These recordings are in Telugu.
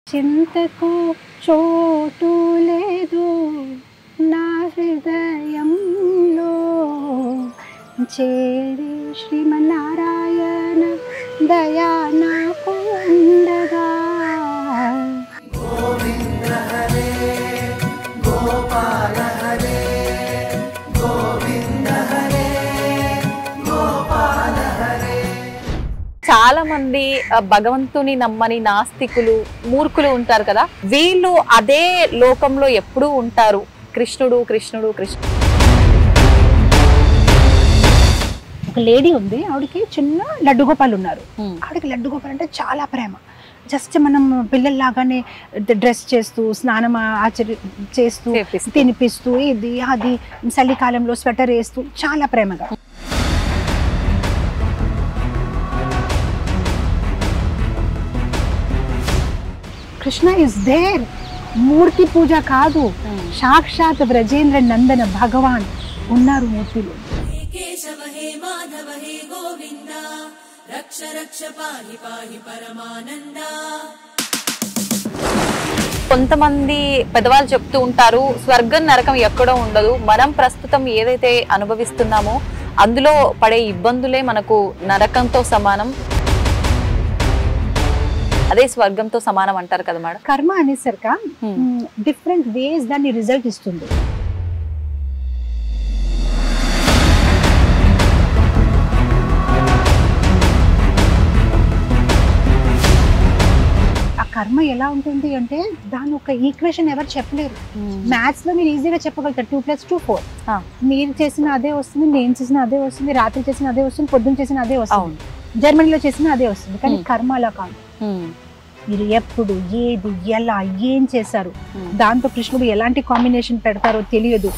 చింతకు చోటు లేదు నా హృదయంలో, చేరి శ్రీమన్నారాయణ దయా నాకు ఉండగా. గోవింద హరే గోపాల హరే గోవింద హరే గోపాల హరే. చాలా మంది భగవంతుని నమ్మని నాస్తికులు, మూర్ఖులు ఉంటారు కదా, వీళ్ళు అదే లోకంలో ఎప్పుడూ ఉంటారు. కృష్ణుడు కృష్ణుడు కృష్ణుడు. ఒక లేడీ ఉంది, ఆవిడకి చిన్న లడ్డు గోపాలు ఉన్నారు. ఆవిడకి లడ్డు గోపాల్ అంటే చాలా ప్రేమ. జస్ట్ మనం పిల్లల్లాగానే డ్రెస్ చేస్తూ, స్నానం చేస్తూ, తినిపిస్తూ, ఇది అది, చలికాలంలో స్వెటర్ వేస్తూ చాలా ప్రేమగా. Krishna is there. మూర్తి పూజ కాదు, సాక్షాత్ బ్రజేంద్ర నందన భగవాన్ ఉన్నారు మూర్తిలో. కొంతమంది పెద్దవాళ్ళు చెప్తూ ఉంటారు, స్వర్గం నరకం ఎక్కడో ఉండదు. మనం ప్రస్తుతం ఏదైతే అనుభవిస్తున్నామో అందులో పడే ఇబ్బందులే మనకు నరకంతో సమానం, అదే స్వర్గంతో సమానం అంటారు కదా మేడం. కర్మ అనేసరిక డిఫరెంట్ వేస్ దాన్ని రిజల్ట్ ఇస్తుంది. ఆ కర్మ ఎలా ఉంటుంది అంటే దాని ఒక ఈక్వేషన్ ఎవరు చెప్పలేరు. మ్యాథ్స్ లో మీరు ఈజీగా చెప్పగలుగుతారు 2+2 4. మీరు చేసిన అదే వస్తుంది, నేను చేసిన అదే వస్తుంది, రాత్రి చేసిన అదే వస్తుంది, పొద్దున్న చేసిన అదే వస్తుంది, జర్మనీలో చేసిన అదే వస్తుంది. కానీ కర్మ అలా కాదు. మీరు ఎప్పుడు ఏది ఎలా ఏం చేశారు, దాంతో కృష్ణుడు ఎలాంటి కాంబినేషన్ పెడతారో తెలియదు.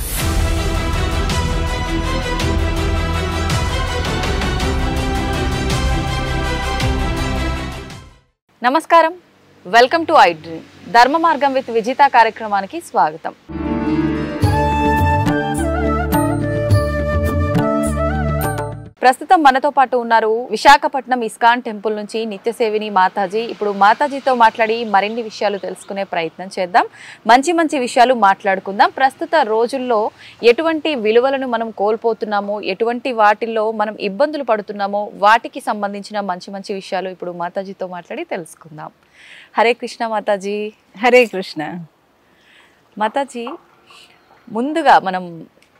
నమస్కారం, వెల్కమ్ టు ఐ డ్రీమ్. ధర్మ మార్గం విత్ విజిత కార్యక్రమానికి స్వాగతం. ప్రస్తుతం మనతో పాటు ఉన్నారు విశాఖపట్నం ఇస్కాన్ టెంపుల్ నుంచి నిత్యసేవిని మాతాజీ. ఇప్పుడు మాతాజీతో మాట్లాడి మరిన్ని విషయాలు తెలుసుకునే ప్రయత్నం చేద్దాం. మంచి మంచి విషయాలు మాట్లాడుకుందాం. ప్రస్తుత రోజుల్లో ఎటువంటి విలువలను మనం కోల్పోతున్నామో, ఎటువంటి వాటిల్లో మనం ఇబ్బందులు పడుతున్నామో వాటికి సంబంధించిన మంచి మంచి విషయాలు ఇప్పుడు మాతాజీతో మాట్లాడి తెలుసుకుందాం. హరే కృష్ణ మాతాజీ. హరే కృష్ణ మాతాజీ. ముందుగా మనం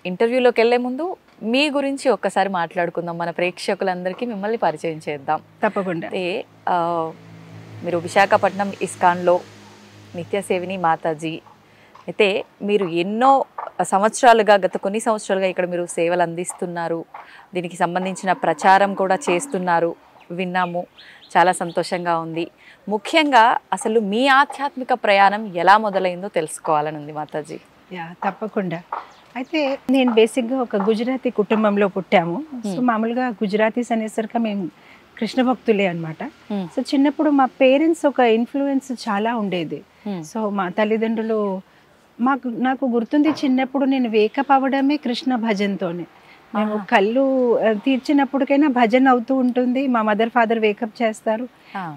ఇంటర్వ్యూలోకి వెళ్ళే ముందు మీ గురించి ఒక్కసారి మాట్లాడుకుందాం. మన ప్రేక్షకులందరికీ మిమ్మల్ని పరిచయం చేద్దాం. తప్పకుండా. మీరు విశాఖపట్నం ఇస్కాన్లో నిత్యసేవిని మాతాజీ. అయితే మీరు ఎన్నో సంవత్సరాలుగా, గత కొన్ని సంవత్సరాలుగా ఇక్కడ మీరు సేవలు అందిస్తున్నారు. దీనికి సంబంధించిన ప్రచారం కూడా చేస్తున్నారు, విన్నాము. చాలా సంతోషంగా ఉంది. ముఖ్యంగా అసలు మీ ఆధ్యాత్మిక ప్రయాణం ఎలా మొదలైందో తెలుసుకోవాలని ఉంది మాతాజీ. తప్పకుండా. అయితే నేను బేసిక్గా ఒక గుజరాతీ కుటుంబంలో పుట్టాము. సో మామూలుగా గుజరాతీస్ అనేసరికి మేము కృష్ణ భక్తులే అనమాట. సో చిన్నప్పుడు మా పేరెంట్స్ ఒక ఇన్ఫ్లుయెన్స్ చాలా ఉండేది. సో మా తల్లిదండ్రులు నాకు గుర్తుంది, చిన్నప్పుడు నేను వేకప్ అవ్వడమే కృష్ణ భజన్తోనే. మేము కళ్ళు తీర్చినప్పటికైనా భజన అవుతూ ఉంటుంది. మా మదర్ ఫాదర్ వేకప్ చేస్తారు.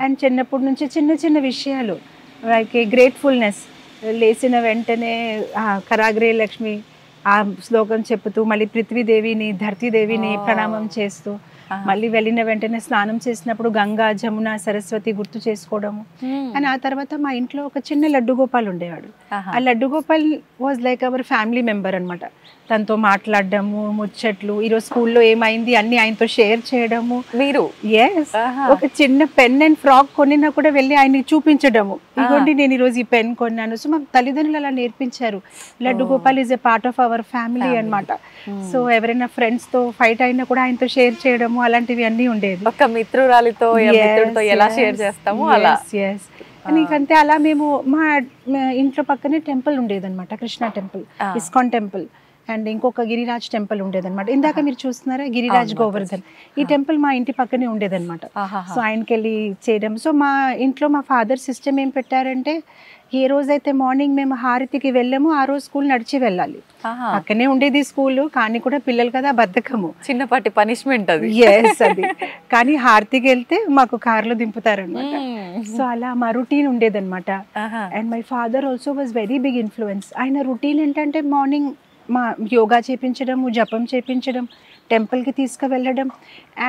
అండ్ చిన్నప్పటి నుంచి చిన్న చిన్న విషయాలు లైక్ గ్రేట్ఫుల్నెస్, లేచిన వెంటనే కరాగ్రే లక్ష్మి ఆ శ్లోకం చెప్పుతూ, మళ్ళీ పృథ్వీదేవిని ధర్తీదేవిని ప్రణామం చేస్తూ, మళ్ళీ వెళ్ళిన వెంటనే స్నానం చేసినప్పుడు గంగా జమున సరస్వతి గుర్తు చేసుకోవడము. అండ్ ఆ తర్వాత మా ఇంట్లో ఒక చిన్న లడ్డు గోపాల్ ఉండేవాడు. ఆ laddu Gopal was like our family member అనమాట. తనతో మాట్లాడడము, ముచ్చట్లు, ఈరోజు స్కూల్లో ఏమైంది అన్ని ఆయనతో షేర్ చేయడము. మీరు ఒక చిన్న పెన్ అండ్ ఫ్రాక్ కొనినా కూడా వెళ్ళి ఆయనకి చూపించడము, ఇదిగోండి నేను ఈరోజు ఈ పెన్ కొన్నాను. సో మా తల్లిదండ్రులు అలా నేర్పించారు. Laddu Gopal is a part of our family అనమాట. సో ఎవరైనా ఫ్రెండ్స్ తో ఫైట్ అయినా కూడా ఆయనతో షేర్ చేయడము, అలాంటివి అన్ని ఉండేది. ఒక మిత్రురాలితో ఎలా షేర్ చేస్తాము అలా. నీకంతే అలా మేము మా ఇంట్లో పక్కనే టెంపుల్ ఉండేది అనమాట, Krishna temple, ISKCON temple. And ఇంకొక గిరిరాజ్ టెంపుల్ ఉండేదన్నమాట. ఇందాక మీరు చూస్తున్నారా గిరిరాజ్ గోవర్ధన్, ఈ టెంపుల్ మా ఇంటి పక్కనే ఉండేదన్నమాట. సో ఆయనకి వెళ్ళి చేయడం. సో మా ఇంట్లో మా ఫాదర్ సిస్టమ్ ఏం పెట్టారంటే, ఏ రోజైతే మార్నింగ్ మేము హారతికి వెళ్ళామో ఆ రోజు స్కూల్ నడిచి వెళ్ళాలి. పక్కనే ఉండేది స్కూల్, కానీ కూడా పిల్లలు కదా బద్ధకము, చిన్నపాటి పనిష్మెంట్ అది. ఎస్ అది. కానీ హారతికి వెళ్తే మాకు కార్లో దింపుతారనమాట. సో అలా మా రొటీన్ ఉండేదన్నమాట. And my father also was very big influence. ఆయన రొటీన్ ఏంటంటే మార్నింగ్ మా యోగా చేయించడము, జపం చేయించడం, టెంపుల్కి తీసుకువెళ్ళడం.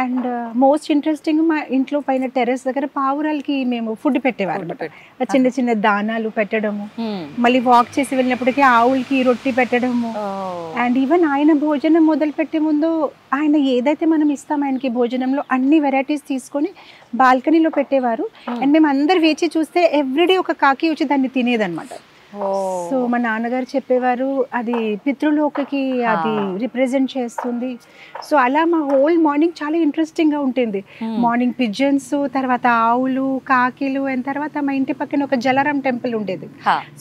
అండ్ మోస్ట్ ఇంట్రెస్టింగ్, మా ఇంట్లో పైన టెర్రస్ దగ్గర పావురాలకి మేము ఫుడ్ పెట్టేవారు అనమాట. చిన్న చిన్న దానాలు పెట్టడము, మళ్ళీ వాక్ చేసి వెళ్ళినప్పటికీ ఆవులకి రొట్టి పెట్టడము. అండ్ ఈవెన్ ఆయన భోజనం మొదలు పెట్టే ముందు ఆయన ఏదైతే మనం ఇస్తాం ఆయనకి భోజనంలో అన్ని వెరైటీస్ తీసుకొని బాల్కనీలో పెట్టేవారు. అండ్ మేము అందరు వేచి చూస్తే ఎవ్రీడే ఒక కాకి వచ్చి దాన్ని తినేదన్నమాట. సో మా నాన్నగారు చెప్పేవారు అది పితృలోకకి అది రిప్రజెంట్ చేస్తుంది. సో అలా మా హోల్ మార్నింగ్ చాలా ఇంట్రెస్టింగ్ గా ఉంటుంది. మార్నింగ్ పిజన్స్, తర్వాత ఆవులు, కాకిలు, అండ్ తర్వాత మా ఇంటి పక్కన ఒక జలారాం టెంపుల్ ఉండేది.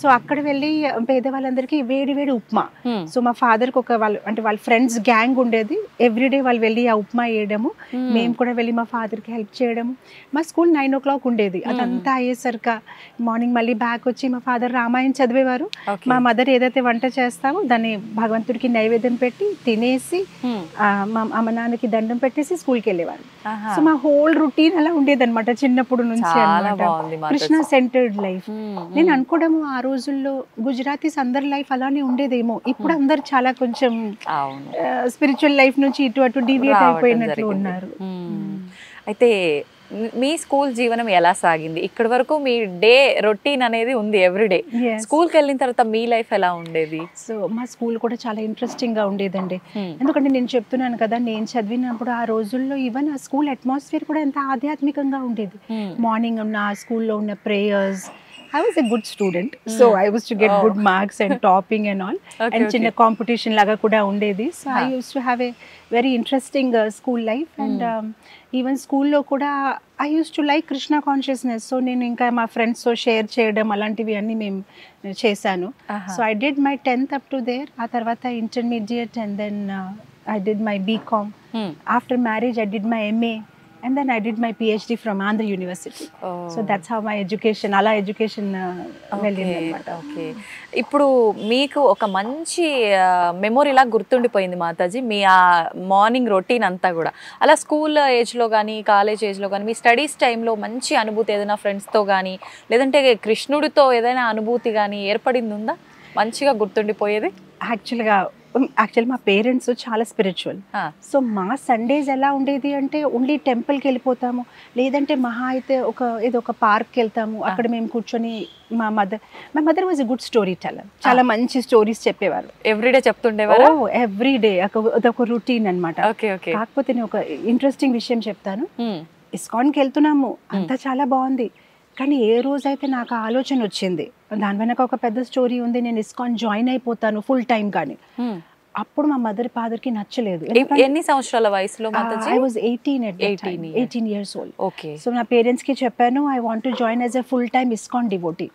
సో అక్కడ వెళ్ళి పేదవాళ్ళందరికీ వేడి వేడి ఉప్మా. సో మా ఫాదర్ కి ఒక వాళ్ళ ఫ్రెండ్స్ గ్యాంగ్ ఉండేది. ఎవ్రీడే వాళ్ళు వెళ్ళి ఆ ఉప్మా వేయడము, మేము కూడా వెళ్ళి మా ఫాదర్ కి హెల్ప్ చేయడము. మా స్కూల్ 9 o'clock ఉండేది. అదంతా అయ్యేసరికి మార్నింగ్ మళ్ళీ బ్యాక్ వచ్చి మా ఫాదర్ రామాయణం చదివేవారు. మా మదర్ ఏదైతే వంట చేస్తామో దాన్ని భగవంతుడికి నైవేద్యం పెట్టి తినేసి మా అమ్మ నాన్నకి దండం పెట్టేసి స్కూల్కి వెళ్ళేవారు. సో మా హోల్ రొటీన్ అలా ఉండేది అనమాట చిన్నప్పుడు నుంచి. Krishna centred life. నేను అనుకోవడము ఆ రోజుల్లో గుజరాతీస్ అందరి లైఫ్ అలానే ఉండేదేమో. ఇప్పుడు అందరు చాలా కొంచెం స్పిరిచువల్ లైఫ్ నుంచి ఇటు అటు డివియేట్ అయిపోయినట్లు ఉన్నారు. అయితే మీ స్కూల్ జీవనం ఎలా సాగింది? ఇక్కడి వరకు మీ డే రొటీన్ అనేది ఉంది ఎవ్రీడే. స్కూల్కి వెళ్ళిన తర్వాత మీ లైఫ్ ఎలా ఉండేది? సో మా స్కూల్ కూడా చాలా ఇంట్రెస్టింగ్ గా ఉండేదండి. ఎందుకంటే నేను చెప్తున్నాను కదా, నేను చదివినప్పుడు ఆ రోజుల్లో ఈవెన్ ఆ స్కూల్ అట్మాస్ఫియర్ కూడా ఎంత ఆధ్యాత్మికంగా ఉండేది. మార్నింగ్ ఉన్న ఆ స్కూల్లో ఉన్న prayers, I was a good student, so I used to get good marks and topping and all. And chinna competition laga kuda undedi. So I used to have a very interesting school life. And even school lo kuda I used to like Krishna consciousness. So nenu inka ma friends so share cheyadam alantivi anni mem chesanu. So I did my 10th up to there. Aa tarvata intermediate, and then I did my BCom. After marriage I did my MA. And then I did my PhD from Andhra University. So that's how my education, ala education వెళ్ళింది అన్నమాట. ఓకే. ఇప్పుడు మీకు ఒక మంచి మెమొరీ లా గుర్తుండిపోయింది మాతాజీ మీ ఆ మార్నింగ్ రొటీన్ అంతా కూడా. అలా స్కూల్ ఏజ్లో కానీ కాలేజ్ ఏజ్లో కానీ మీ స్టడీస్ టైంలో మంచి అనుభూతి ఏదైనా ఫ్రెండ్స్తో కానీ లేదంటే కృష్ణుడితో ఏదైనా అనుభూతి కానీ ఏర్పడింది ఉందా మంచిగా గుర్తుండిపోయేది? యాక్చువల్ మా పేరెంట్స్ చాలా స్పిరిచువల్. సో మా సండేస్ ఎలా ఉండేది అంటే ఓన్లీ టెంపుల్కి వెళ్ళిపోతాము, లేదంటే మహా అయితే ఏదో ఒక పార్క్కి వెళ్తాము. అక్కడ మేము కూర్చొని మా mother was a good story teller. చాలా మంచి స్టోరీస్ చెప్పేవారు. ఎవ్రీడే చెప్తుండేవారు? ఎవ్రీడే అదొక రొటీన్ అనమాట. కాకపోతే నేను ఒక ఇంట్రెస్టింగ్ విషయం చెప్తాను. ఇస్కాన్కి వెళ్తున్నాము, అంతా చాలా బాగుంది. కానీ ఏ రోజైతే నాకు ఆలోచన వచ్చింది, దాని వెనక ఒక పెద్ద స్టోరీ ఉంది, నేను ఇస్కాన్ జాయిన్ అయిపోతాను ఫుల్ టైం, కానీ అప్పుడు మా మదర్ ఫాదర్ కి నచ్చలేదు. ఎన్ని సంవత్సరాల వయసులో? I was 18 years old. Okay. So నా పేరెంట్స్ కి చెప్పాను, I want to join as a full time ISKCON devotee.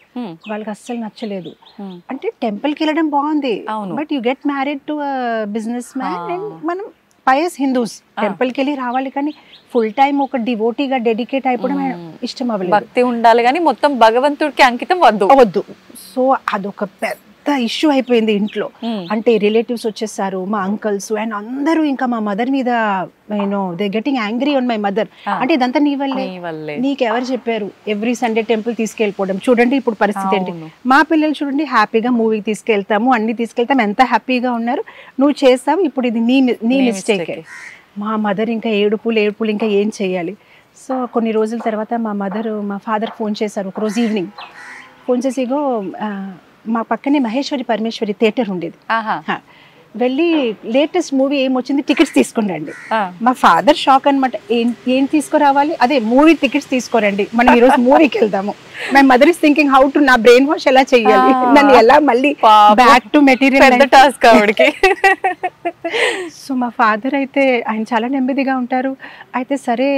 వాళ్ళకి అస్సలు నచ్చలేదు. అంటే టెంపుల్ కి వెళ్ళడం బాగుంది, but you get married to business man and మనం పయస్ హిందూస్ టెంపుల్కి వెళ్ళి రావాలి, కానీ ఫుల్ టైం ఒక డివోటీగా డెడికేట్ అయిపోవడం ఇష్టం అవ్వలేదు. భక్తి ఉండాలి కానీ మొత్తం భగవంతుడికి అంకితం వద్దు. సో అదొక పెద్ద ఇష్యూ అయిపోయింది ఇంట్లో. అంటే రిలేటివ్స్ వచ్చేసారు, మా అంకల్స్ అండ్ అందరూ ఇంకా మా మదర్ మీద they getting angry on my mother. అంటే ఇదంతా నీ వల్లే, నీకెవరు చెప్పారు ఎవ్రీ సండే టెంపుల్ తీసుకెళ్ళిపోవడం? చూడండి ఇప్పుడు పరిస్థితి ఏంటి. మా పిల్లలు చూడండి హ్యాపీగా మూవీకి తీసుకెళ్తాము, అన్ని తీసుకెళ్తాము, ఎంత హ్యాపీగా ఉన్నారు, నువ్వు చేస్తావు, ఇప్పుడు ఇది నీ మిస్టేక్. మా మదర్ ఇంకా ఏడుపులు ఇంకా ఏం చెయ్యాలి. సో కొన్ని రోజుల తర్వాత మా ఫాదర్ ఫోన్ చేశారు ఒకరోజు ఈవినింగ్. ఫోన్ చేసి, ఇగో మా పక్కనే మహేశ్వరి పరమేశ్వరి థియేటర్ ఉండేది, వెళ్ళి లేటెస్ట్ మూవీ ఏమొచ్చింది టికెట్స్ తీసుకురండి. మా ఫాదర్ షాక్ అనమాట, ఏం తీసుకురావాలి? అదే మూవీ టికెట్స్ తీసుకోరండి, మనం ఈరోజు మూవీకి వెళ్దాము. My mother is thinking how to నా బ్రెయిన్ వాష్ ఎలా చెయ్యాలి, నన్ను ఎలా మళ్ళీ బ్యాక్ టు మెటీరియల్ టాస్క్ ఆవిడకి. సో మా ఫాదర్ అయితే ఆయన చాలా నెమ్మదిగా ఉంటారు. అయితే సరే,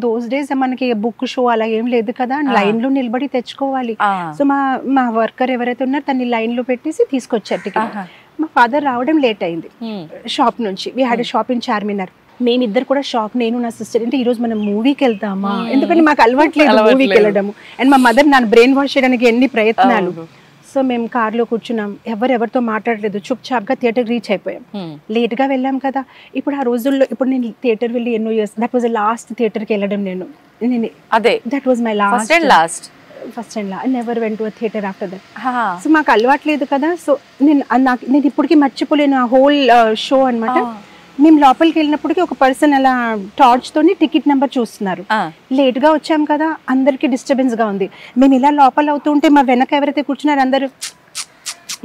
దోస్ డేస్ మనకి బుక్ షో అలా ఏం లేదు కదా, లైన్ లో నిలబడి తెచ్చుకోవాలి. సో మా వర్కర్ ఎవరైతే ఉన్నారో తన్ని లైన్ లో పెట్టేసి తీసుకొచ్చారు టికెట్. మా ఫాదర్ రావడం లేట్ అయింది షాప్ నుంచి. We had a shop in Charminar. మేమిద్దరు కూడా షాక్, నేను నా సిస్టర్. అంటే ఈరోజు మనం మూవీకి వెళ్తామా, ఎందుకంటే మాకు అలవాట్లేదు మూవీకి వెళ్ళడము. అండ్ మా మదర్ నన్ను బ్రెయిన్ వాష్ చేయడానికి ఎన్ని ప్రయత్నాలు. సో మేము కార్లో కూర్చున్నాం, ఎవరితో మాట్లాడలేదు, చుప్ చాప్గా థియేటర్ రీచ్ అయిపోయాం. లేట్గా వెళ్ళాం కదా. ఇప్పుడు ఆ రోజుల్లో, ఇప్పుడు నేను థియేటర్ వెళ్ళి ఎన్నో ఇయర్స్, దట్ వాజ్ లాస్ట్ థియేటర్కి వెళ్ళడం నేను. అదే that was my last first and last. Never went to theatre after that. So మాకు అలవాట్లేదు కదా. సో నేను ఇప్పటికీ మర్చిపోలేను ఆ హోల్ షో అనమాట. మేము లోపలికి వెళ్ళినప్పటికీ ఒక పర్సన్ అలా టార్చ్ తోని టికెట్ నెంబర్ చూస్తున్నారు. లేట్ గా వచ్చాం కదా, అందరికి డిస్టర్బెన్స్ గా ఉంది. మేము ఇలా లోపల అవుతూ ఉంటే మా వెనక ఎవరైతే కూర్చున్నారో అందరూ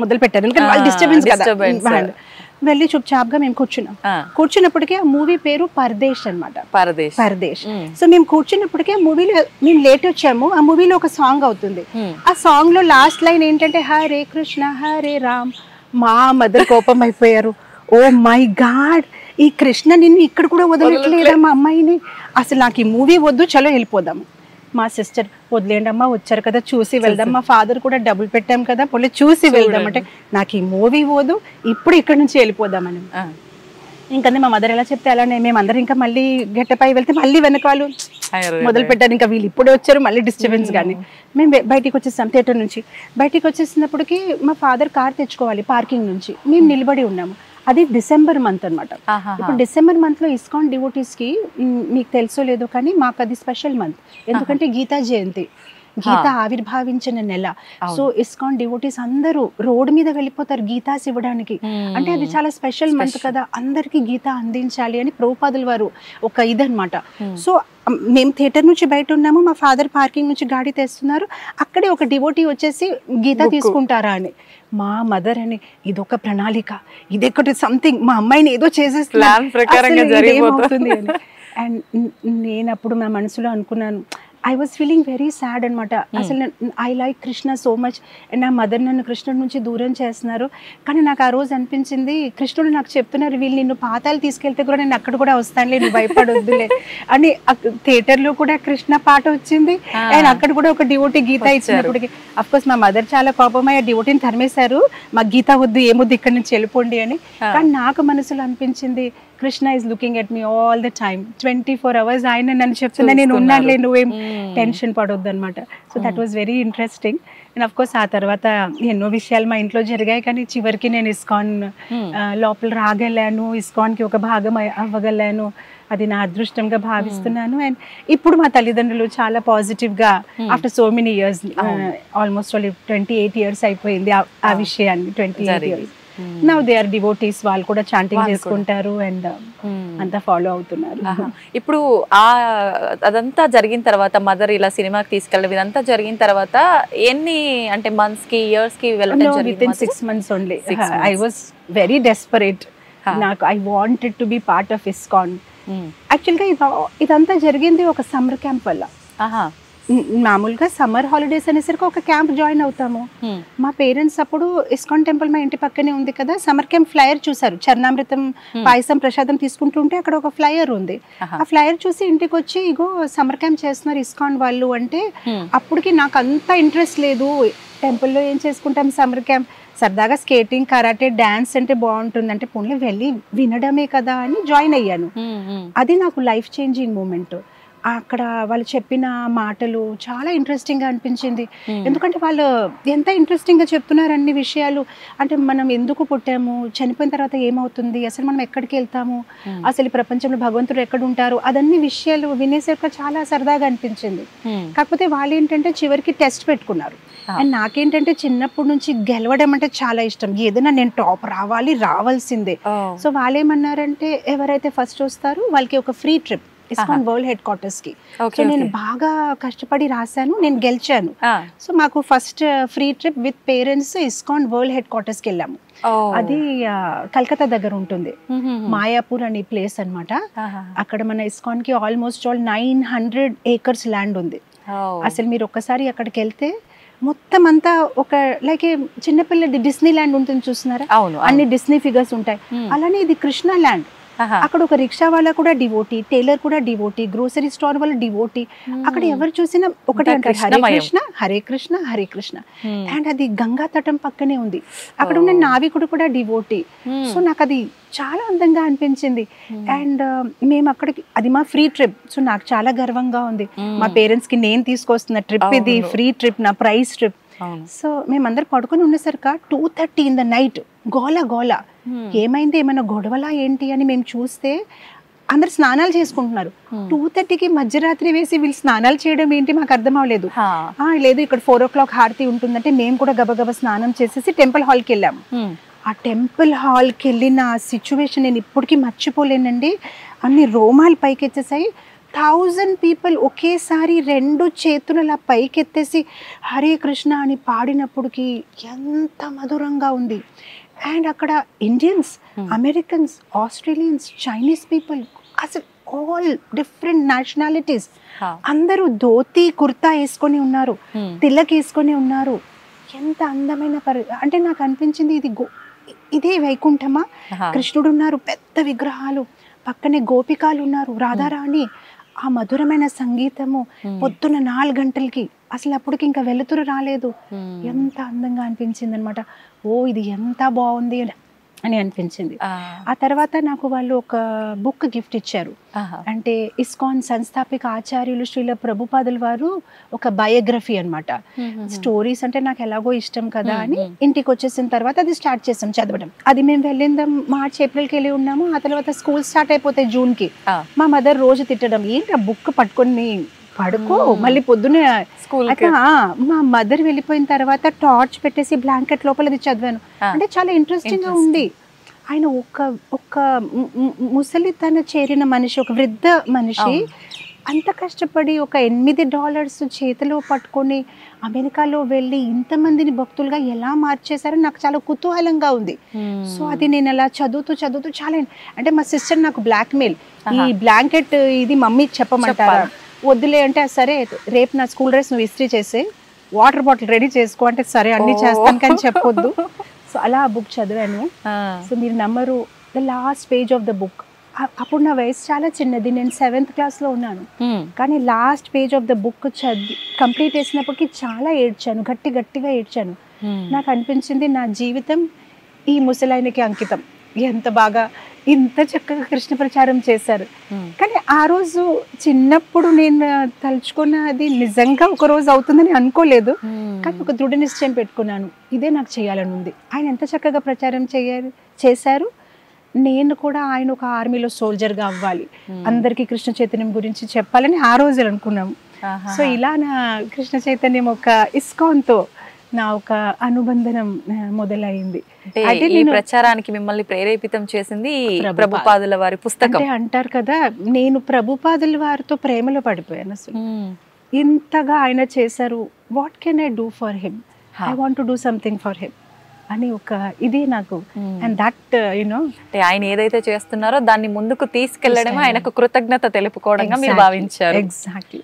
మొదలు పెట్టారు, ఎందుకంటే వాళ్ళు డిస్టర్బెన్స్ కదా. వెళ్ళి చుప్ చాప్గా మేము కూర్చున్నాం. కూర్చున్నప్పటికీ ఆ మూవీ పేరు పరదేశ్ అనమాట. పరదేశ్. సో మేము కూర్చున్నప్పటికీ ఆ మూవీలో, మేము లేట్ వచ్చాము, ఆ మూవీలో ఒక సాంగ్ అవుతుంది. ఆ సాంగ్ లో లాస్ట్ లైన్ ఏంటంటే హరే కృష్ణ హరే రామ్. మా మదర్ కోపం అయిపోయారు. ఓ మై గాడ్, ఈ కృష్ణ నిన్ను ఇక్కడ కూడా వదలట్లేదా మా అమ్మాయిని, అసలు నాకు ఈ మూవీ వద్దు, చలో వెళ్ళిపోదాం. మా సిస్టర్ వదిలేండి అమ్మా, వచ్చారు కదా చూసి వెళ్దాం. మా ఫాదర్ కూడా డబ్బులు పెట్టాం కదా, పోలే చూసి వెళ్దాం అంటే, నాకు ఈ మూవీ వద్దు, ఇప్పుడు ఇక్కడ నుంచి వెళ్ళిపోదామని. ఇంకంటే మా మదర్ ఎలా చెప్తే అలానే మేమందరం ఇంకా మళ్ళీ గెట్టపై వెళ్తే మళ్ళీ వెనక వాళ్ళు మొదలు పెట్టారు. ఇంకా వీళ్ళు ఇప్పుడే వచ్చారు, మళ్ళీ డిస్టర్బెన్స్. కానీ మేము బయటికి వచ్చేస్తాం, థియేటర్ నుంచి బయటికి వచ్చేసినప్పటికీ మా ఫాదర్ కార్ తెచ్చుకోవాలి పార్కింగ్ నుంచి. మేము నిలబడి ఉన్నాము. అది డిసెంబర్ మంత్ అనమాట. ఇప్పుడు డిసెంబర్ మంత్ లో ఇస్కాన్ డివోటీస్ కి, మీకు తెలుసో లేదో కానీ మాకు అది స్పెషల్ మంత్, ఎందుకంటే గీతా జయంతి, గీత ఆవిర్భావించిన నెల. సో ఇస్కాన్ డివోటీస్ అందరూ రోడ్ మీద వెళ్ళిపోతారు గీతాస్ ఇవ్వడానికి. అంటే అది చాలా స్పెషల్ మంత్ కదా, అందరికి గీత అందించాలి అని ప్రభుపాదుల వారు ఒక ఇదనమాట. సో మేము థియేటర్ నుంచి బయట ఉన్నాము, మా ఫాదర్ పార్కింగ్ నుంచి గాడి తెస్తున్నారు, అక్కడే ఒక డివోటీ వచ్చేసి గీత తీసుకుంటారా అని. మా మదర్ అని, ఇదొక ప్రణాళిక, ఇదొకటి సంథింగ్, మా అమ్మాయిని ఏదో చేసేస్తుంది. అండ్ నేను అప్పుడు నా మనసులో అనుకున్నాను, I was feeling very sad అనమాట. అసలు I like Krishna so much, and నా మదర్ నన్ను కృష్ణుడి నుంచి దూరం చేస్తున్నారు. కానీ నాకు ఆ రోజు అనిపించింది, కృష్ణుడు నాకు చెప్తున్నారు, వీళ్ళు నిన్ను పాతాలు తీసుకెళ్తే కూడా నేను అక్కడ కూడా వస్తానులే, నువ్వు భయపడొద్దులే అని. థియేటర్లో కూడా కృష్ణ పాట వచ్చింది, అండ్ అక్కడ కూడా ఒక డివోటీ గీత ఇచ్చినప్పటికి అఫ్ కోర్స్ మా మదర్ చాలా కోపమై ఆ డివోటీని తరిమేశారు, మాకు గీత వద్దు, ఏమొద్దు, ఇక్కడ నుంచి వెళ్ళిపోండి అని. కానీ నాకు మనసులో అనిపించింది, Krishna is looking at me all the time, 24 hours ఆయన నన్ను చెప్తున్నా, నేను ఉన్నానులే, నువ్వేం టెన్షన్ పడొద్దు అనమాట. So that was very interesting. And of course ఆ తర్వాత ఎన్నో విషయాలు మా ఇంట్లో జరిగాయి, కానీ చివరికి నేను ఇస్కాన్ లోపల రాగలను, ఇస్కాన్కి ఒక భాగం అవ్వగలను, అది నా అదృష్టంగా భావిస్తున్నాను. అండ్ ఇప్పుడు మా తల్లిదండ్రులు చాలా పాజిటివ్గా, after so many years, almost 28 years అయిపోయింది ఆ విషయాన్ని, 28 years. Now they are devotees, వాళ్ళు కూడా చాంటింగ్ చేసుకుంటారు అండ్ అంతా ఫాలో అవుతున్నారు. ఇప్పుడు అదంతా జరిగిన తర్వాత, మదర్ ఇలా సినిమాకి తీసుకెళ్ళడం ఇదంతా జరిగిన తర్వాత ఎన్ని అంటే మంత్స్ కి, ఇయర్స్ కి వెళ్ళడం జరిగింది? With in 6 months only. I was very desperate, నాకు I wanted to be part of ISKCON. యాక్చువల్గా ఇదంతా జరిగింది ఒక సమ్మర్ క్యాంప్ వల్ల. మామూలుగా సమ్మర్ హాలిడేస్ అనేసరికి ఒక క్యాంప్ జాయిన్ అవుతాము. మా పేరెంట్స్ అప్పుడు ఇస్కాన్ టెంపుల్ మా ఇంటి పక్కనే ఉంది కదా, సమ్మర్ క్యాంప్ ఫ్లైయర్ చూసారు, చరణామృతం పాయసం ప్రసాదం తీసుకుంటుంటే అక్కడ ఒక ఫ్లైయర్ ఉంది. ఆ ఫ్లైయర్ చూసి ఇంటికి వచ్చి, ఇగో సమ్మర్ క్యాంప్ చేస్తున్నారు ఇస్కాన్ వాళ్ళు అంటే, అప్పటికి నాకు అంత ఇంట్రెస్ట్ లేదు, టెంపుల్లో ఏం చేసుకుంటాం సమ్మర్ క్యాంప్, సరదాగా స్కేటింగ్, కరాటే, డాన్స్ అంటే బాగుంటుంది అంటే పోన్లే వెళ్ళి వినడమే కదా అని జాయిన్ అయ్యాను. అది నాకు లైఫ్ చేంజింగ్ మూమెంట్. అక్కడ వాళ్ళు చెప్పిన మాటలు చాలా ఇంట్రెస్టింగ్గా అనిపించింది, ఎందుకంటే వాళ్ళు ఎంత ఇంట్రెస్టింగ్గా చెప్తున్నారు అన్ని విషయాలు. అంటే మనం ఎందుకు పుట్టాము, చనిపోయిన తర్వాత ఏమవుతుంది, అసలు మనం ఎక్కడికి వెళ్తాము, అసలు ఈ ప్రపంచంలో భగవంతుడు ఎక్కడ ఉంటారు, అదన్ని విషయాలు వినేసరికి చాలా సరదాగా అనిపించింది. కాకపోతే వాళ్ళు ఏంటంటే చివరికి టెస్ట్ పెట్టుకున్నారు. అండ్ నాకేంటంటే చిన్నప్పటి నుంచి గెలవడం అంటే చాలా ఇష్టం, ఏదైనా నేను టాప్ రావాల్సిందే. సో వాళ్ళు ఏమన్నారంటే, ఎవరైతే ఫస్ట్ వస్తారో వాళ్ళకి ఒక free trip ISKCON world head quarters కి. సో నేను బాగా కష్టపడి రాశాను, నేను గెలిచాను. సో మాకు first free trip with parents ISKCON world head quarters కి వెళ్ళాము. అది కల్కత్తా దగ్గర ఉంటుంది, మాయాపూర్ అనే ప్లేస్ అన్నమాట. అక్కడ మన ఇస్కాన్ కి ఆల్మోస్ట్ 900 acres ల్యాండ్ ఉంది. అసలు మీరు ఒక్కసారి అక్కడికి వెళ్తే మొత్తం అంతా ఒక లైక్ చిన్నపిల్లడి డిస్నీ ల్యాండ్ ఉంటుంది చూస్తున్నారా, అన్ని డిస్నీ ఫిగర్స్ ఉంటాయి, అలానే ఇది కృష్ణ ల్యాండ్. అక్కడ ఒక రిక్షా వాళ్ళ కూడా డివోటీ, టైలర్ కూడా డివోటీ, గ్రోసరీ స్టోర్ వాళ్ళ డివోటీ. అక్కడ ఎవరు చూసినా ఒకటి అంటారు హరే కృష్ణ హరే కృష్ణ హరే కృష్ణ. అండ్ అది గంగా తటం పక్కనే ఉంది. అక్కడ ఉన్న నావికుడు కూడా డివోటీ. సో నాకు అది చాలా అందంగా అనిపించింది. అండ్ మేము అక్కడికి, అది మా ఫ్రీ ట్రిప్. సో నాకు చాలా గర్వంగా ఉంది. మా పేరెంట్స్ కి నేను తీసుకొస్తున్న ట్రిప్ ఇది, ఫ్రీ ట్రిప్, నా ప్రైజ్ ట్రిప్. సో మేమందరు పడుకొని ఉండేసరికి 2:30 in the night గోల గోల. ఏమైంది, ఏమైనా గొడవలా ఏంటి అని మేము చూస్తే అందరు స్నానాలు చేసుకుంటున్నారు. 2:30కి మధ్యరాత్రి వేసి వీళ్ళు స్నానాలు చేయడం ఏంటి మాకు అర్థం అవ్వలేదు. లేదు ఇక్కడ 4 o'clock హారతి ఉంటుందంటే మేము కూడా గబగబా స్నానం చేసేసి టెంపుల్ హాల్కి వెళ్ళాము. ఆ టెంపుల్ హాల్కి వెళ్ళిన సిచ్యువేషన్ నేను ఇప్పటికీ మర్చిపోలేనండి. అన్ని రోమాలు పైకెత్తేసాయి. 1000 people ఒకేసారి 2 చేతులు అలా పైకెత్తేసి హరే కృష్ణ అని పాడినప్పటికి ఎంత మధురంగా ఉంది. అండ్ అక్కడ Indians, Americans, Australians, Chinese people, అసలు ఆల్ డిఫరెంట్ నేషనాలిటీస్ అందరూ ధోతి కుర్తా వేసుకొని ఉన్నారు, తిలక్ వేసుకొని ఉన్నారు. ఎంత అందమైన అంటే నాకు అనిపించింది ఇదే వైకుంఠమా? కృష్ణుడు ఉన్నారు, పెద్ద విగ్రహాలు, పక్కనే గోపికాలు ఉన్నారు, రాధారాణి. ఆ మధురమైన సంగీతము పొద్దున్న 4 గంటలకి, అసలు అప్పటికి ఇంకా వెలుతురు రాలేదు. ఎంత అందంగా అనిపించింది అనమాట. ఓ ఇది ఎంత బాగుంది అని అనిపించింది. ఆ తర్వాత నాకు వాళ్ళు ఒక బుక్ గిఫ్ట్ ఇచ్చారు. అంటే ఇస్కాన్ సంస్థాపిక ఆచార్యులు శ్రీల ప్రభుపాదుల వారు ఒక బయోగ్రఫీ అన్నమాట. స్టోరీస్ అంటే నాకు ఎలాగో ఇష్టం కదా అని ఇంటికి వచ్చేసిన తర్వాత అది స్టార్ట్ చేసాం చదవడం. అది మేము వెళ్ళిందాం మార్చ్ ఏప్రిల్కి వెళ్ళి ఉన్నాము. ఆ తర్వాత స్కూల్ స్టార్ట్ అయిపోతాయి జూన్కి. మా మదర్ రోజు తిట్టడం, ఏంటి ఆ బుక్ పట్టుకొని పడుకో మళ్ళీ పొద్దునే స్కూల్. మా మదర్ వెళ్ళిపోయిన తర్వాత టార్చ్ పెట్టేసి బ్లాంకెట్ లోపల అది చదివాను. అంటే చాలా ఇంట్రెస్టింగ్ గా ఉంది. ఆయన ఒక ముసలితన చేరిన మనిషి, ఒక వృద్ధ మనిషి అంత కష్టపడి ఒక $8 చేతిలో పట్టుకొని అమెరికాలో వెళ్ళి ఇంతమందిని భక్తులుగా ఎలా మార్చేశారో నాకు చాలా కుతూహలంగా ఉంది. సో అది నేను అలా చదువుతూ చాలా, అంటే మా సిస్టర్ నాకు బ్లాక్మెయిల్, ఈ బ్లాంకెట్ ఇది మమ్మీకి చెప్పమంటారా? వద్దులే అంటే సరే రేపు నా స్కూల్ డ్రెస్ నువ్వు ఇస్త్రీ చేసే, వాటర్ బాటిల్ రెడీ చేసుకో అంటే సరే అన్ని చేస్తాను కానీ చెప్పొద్దు. సో అలా ఆ బుక్ చదివాను. సో మీరు నమ్మరు, the last page of the book, అప్పుడు నా వయసు చాలా చిన్నది, నేను 7th క్లాస్లో ఉన్నాను. కానీ last page of the book చదివి కంప్లీట్ చేసినప్పటికీ చాలా ఏడ్చాను, గట్టిగా ఏడ్చాను. నాకు అనిపించింది నా జీవితం ఈ ముసలాయనకి అంకితం. ఎంత బాగా ఇంత చక్కగా కృష్ణ ప్రచారం చేశారు. కానీ ఆ రోజు చిన్నప్పుడు నేను తలుచుకున్నది నిజంగా ఒక రోజు అవుతుందని అనుకోలేదు. కానీ ఒక దృఢ నిశ్చయం పెట్టుకున్నాను, ఇదే నాకు చేయాలని ఉంది. ఆయన ఎంత చక్కగా ప్రచారం చేశారు. నేను కూడా ఆయన ఒక ఆర్మీలో సోల్జర్గా అవ్వాలి, అందరికీ కృష్ణ చైతన్యం గురించి చెప్పాలని ఆ రోజు అనుకున్నాము. సో ఇలా నా కృష్ణ చైతన్యం ఒక ఇస్కాన్తో నా ఒక అనుబంధనం మొదలైంది. అయితే ఈ ప్రచారానికి మిమ్మల్ని ప్రేరేపితం చేసింది ప్రభుపాదుల వారి పుస్తకం. అంటే అంటారు కదా, నేను ప్రభుపాదుల వారితో ప్రేమలో పడిపోయాను. అసలు ఇంతగా ఆయన చేశారు, what can I do for him, I want to do something for him అని ఒక ఇది నాకు. అండ్ దట్ యునో, అంటే ఆయన ఏదైతే చేస్తున్నారో దాన్ని ముందుకు తీసుకెళ్లడమే ఆయనకు కృతజ్ఞత తెలుపుకోవడంగా మీరు భావించారు. ఎగ్జాక్ట్లీ.